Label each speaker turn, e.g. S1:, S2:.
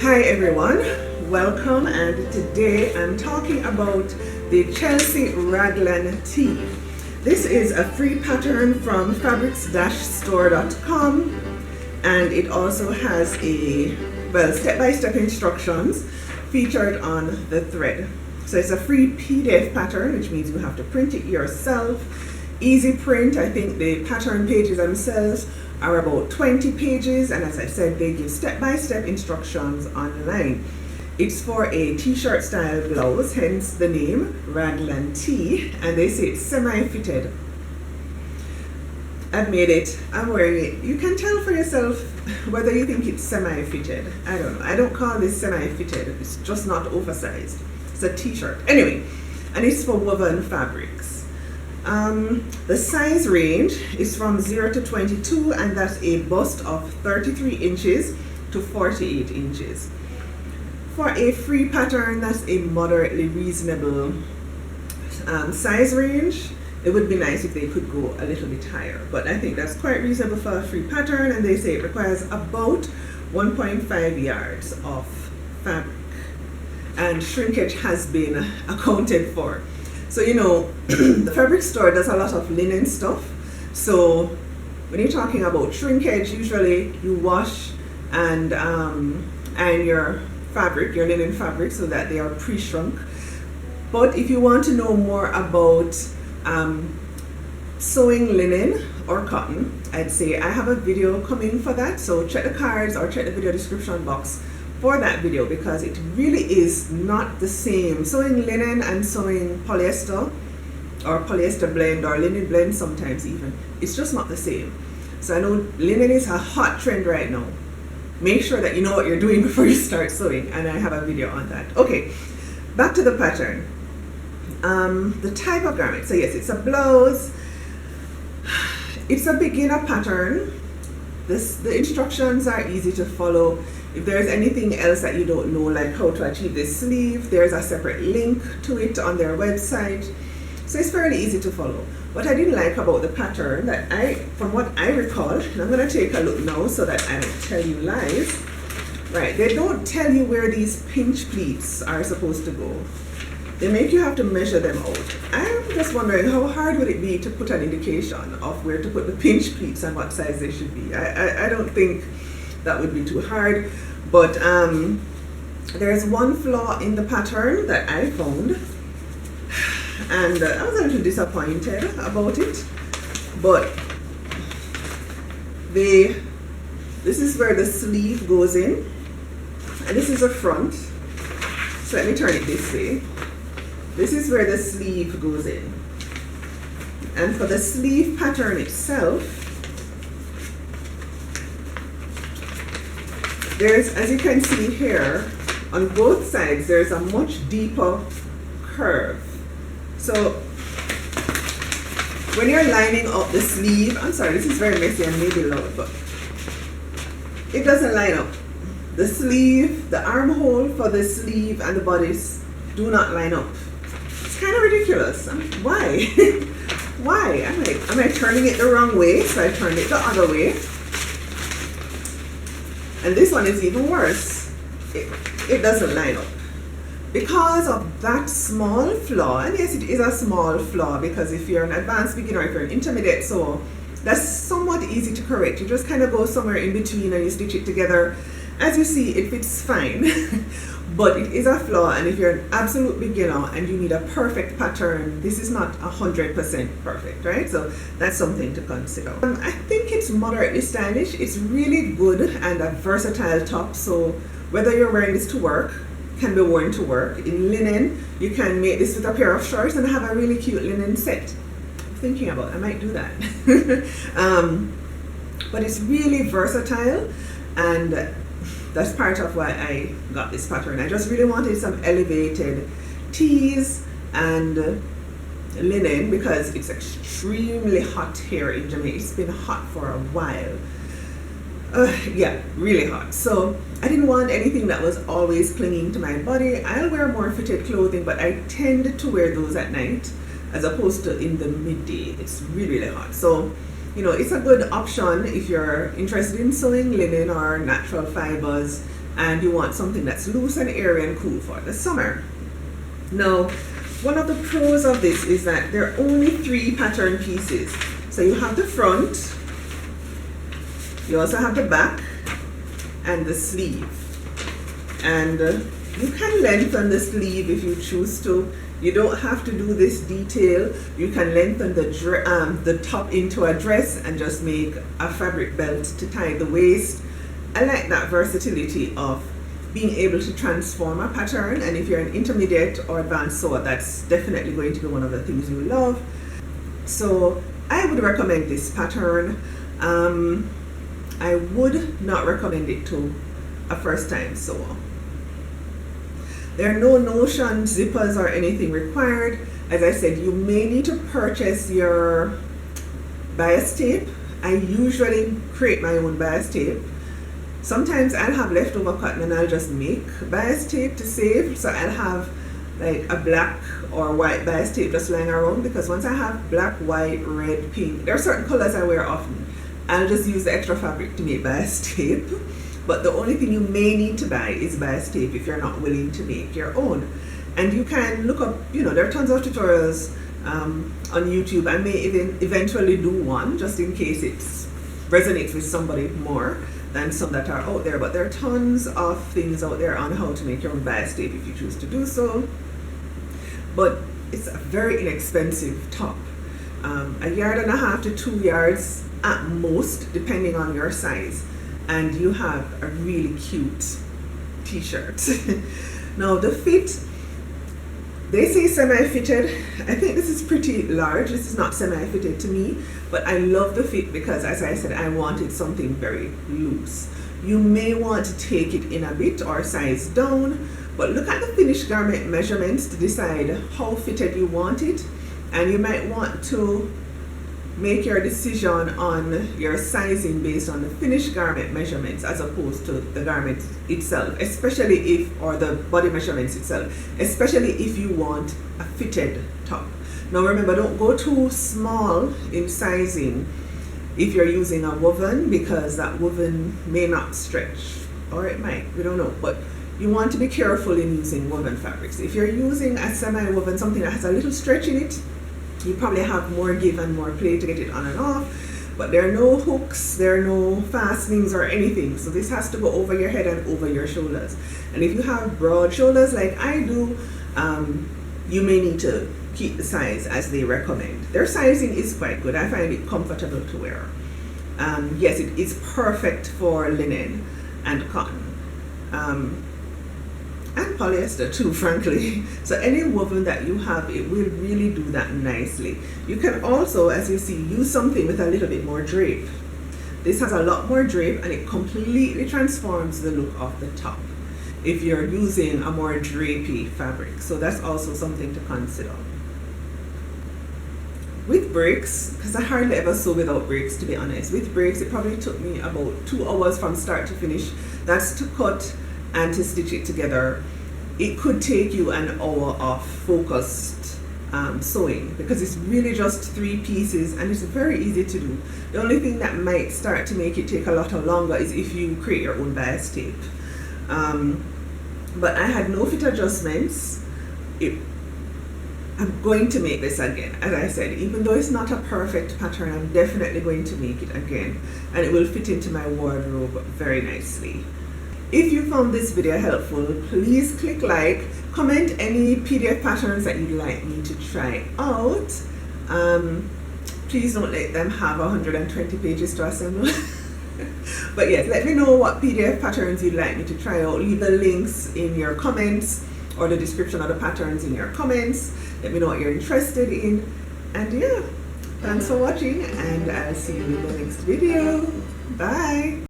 S1: Hi everyone, welcome, and today I'm talking about the Chelsea Raglan tee. This is a free pattern from fabrics-store.com, and it also has a step-by-step instructions featured on the thread. So it's a free PDF pattern, which means you have to print it yourself. Easy print. I think the pattern pages themselves are about 20 pages, and as I said, they give step-by-step instructions online. It's for a t-shirt style blouse, hence the name Raglan tee, and they say it's semi-fitted. I've made it, I'm wearing it. You can tell for yourself whether you think it's semi-fitted. I don't know. I don't call this semi-fitted. It's just not oversized. It's a t-shirt. Anyway, and it's for woven fabrics. The size range is from 0 to 22, and that's a bust of 33 inches to 48 inches. For a free pattern, that's a moderately reasonable size range. It would be nice if they could go a little bit higher, but I think that's quite reasonable for a free pattern, and they say it requires about 1.5 yards of fabric, and shrinkage has been accounted for. So, you know, the fabric store does a lot of linen stuff. So when you're talking about shrinkage, usually you wash and iron your fabric, your linen fabric, so that they are pre-shrunk. But if you want to know more about sewing linen or cotton, I'd say I have a video coming for that. So check the cards or check the video description box for that video, because it really is not the same. Sewing linen and sewing polyester or polyester blend or linen blend sometimes even, it's just not the same. So I know linen is a hot trend right now. Make sure that you know what you're doing before you start sewing, and I have a video on that. Okay, back to the pattern. The type of garment. So yes, it's a blouse. It's a beginner pattern. The instructions are easy to follow. If there's anything else that you don't know, like how to achieve this sleeve, there's a separate link to it on their website. So it's fairly easy to follow. What I didn't like about the pattern, from what I recall, and I'm going to take a look now so that I don't tell you lies. Right, they don't tell you where these pinch pleats are supposed to go. They make you have to measure them out. I'm just wondering, how hard would it be to put an indication of where to put the pinch pleats and what size they should be? I don't think that would be too hard, but there's one flaw in the pattern that I found, and I was a little disappointed about it. But this is where the sleeve goes in, and this is the front. So let me turn it this way. This is where the sleeve goes in, and for the sleeve pattern itself, there's, as you can see here, on both sides, there's a much deeper curve. So when you're lining up the sleeve, I'm sorry, this is very messy and maybe loud, but it doesn't line up. The sleeve, the armhole for the sleeve and the bodice do not line up. It's kind of ridiculous. Why? Why? I'm like, am I turning it the wrong way? So I turned it the other way. And this one is even worse. It doesn't line up. Because of that small flaw, and yes, it is a small flaw, because if you're an advanced beginner, if you're an intermediate sewer, that's somewhat easy to correct. You just kind of go somewhere in between and you stitch it together. As you see, it fits fine. But it is a flaw, and if you're an absolute beginner and you need a perfect pattern, this is not 100% perfect, right? So that's something to consider. I think it's moderately stylish. It's really good and a versatile top. So whether you're wearing this to work, can be worn to work. In linen, you can make this with a pair of shorts and have a really cute linen set. I'm thinking about it. I might do that. But it's really versatile, and that's part of why I got this pattern. I just really wanted some elevated tees and linen, because it's extremely hot here in Jamaica. It's been hot for a while. Yeah, really hot. So I didn't want anything that was always clinging to my body. I'll wear more fitted clothing, but I tend to wear those at night as opposed to in the midday. It's really, really hot. So you know, it's a good option if you're interested in sewing linen or natural fibers and you want something that's loose and airy and cool for the summer. Now, one of the pros of this is that there are only 3 pattern pieces. So you have the front, you also have the back, and the sleeve. And you can lengthen the sleeve if you choose to. You don't have to do this detail. You can lengthen the top into a dress and just make a fabric belt to tie the waist. I like that versatility of being able to transform a pattern, and if you're an intermediate or advanced sewer, that's definitely going to be one of the things you love. So I would recommend this pattern. I would not recommend it to a first-time sewer. There are no notion zippers or anything required. As I said, you may need to purchase your bias tape. I usually create my own bias tape. Sometimes I'll have leftover cotton and I'll just make bias tape to save. So I'll have like a black or white bias tape just lying around, because once I have black, white, red, pink, there are certain colors I wear often. I'll just use the extra fabric to make bias tape. But the only thing you may need to buy is bias tape if you're not willing to make your own. And you can look up, there are tons of tutorials on YouTube. I may even eventually do one just in case it resonates with somebody more than some that are out there. But there are tons of things out there on how to make your own bias tape if you choose to do so. But it's a very inexpensive top. 1.5 yards to 2 yards at most, depending on your size. And you have a really cute t-shirt. Now the fit, they say semi-fitted. I think this is pretty large. This is not semi-fitted to me, but I love the fit because, as I said, I wanted something very loose. You may want to take it in a bit or size down, but look at the finished garment measurements to decide how fitted you want it, and you might want to make your decision on your sizing based on the finished garment measurements as opposed to the garment itself, especially if, or the body measurements itself, especially if you want a fitted top. Now remember, don't go too small in sizing if you're using a woven, because that woven may not stretch, or it might, we don't know, but you want to be careful in using woven fabrics. If you're using a semi-woven, something that has a little stretch in it, you probably have more give and more play to get it on and off, but there are no hooks, there are no fastenings or anything, so this has to go over your head and over your shoulders. And if you have broad shoulders like I do, you may need to keep the size as they recommend. Their sizing is quite good. I find it comfortable to wear. Yes, it is perfect for linen and cotton. And polyester too, frankly. So any woven that you have, it will really do that nicely. You can also, as you see, use something with a little bit more drape. This has a lot more drape and it completely transforms the look of the top if you're using a more drapey fabric. So that's also something to consider. With breaks, because I hardly ever sew without breaks, to be honest. With breaks, it probably took me about 2 hours from start to finish. That's to cut and to stitch it together. It could take you an hour of focused sewing, because it's really just 3 pieces and it's very easy to do. The only thing that might start to make it take a lot longer is if you create your own bias tape. But I had no fit adjustments. I'm going to make this again. As I said, even though it's not a perfect pattern, I'm definitely going to make it again, and it will fit into my wardrobe very nicely. If you found this video helpful, please click like, comment any PDF patterns that you'd like me to try out. Please don't let them have 120 pages to assemble. But yes, let me know what PDF patterns you'd like me to try out. Leave the links in your comments or the description of the patterns in your comments. Let me know what you're interested in. And yeah, thanks for watching, and I'll see you in the next video. Bye.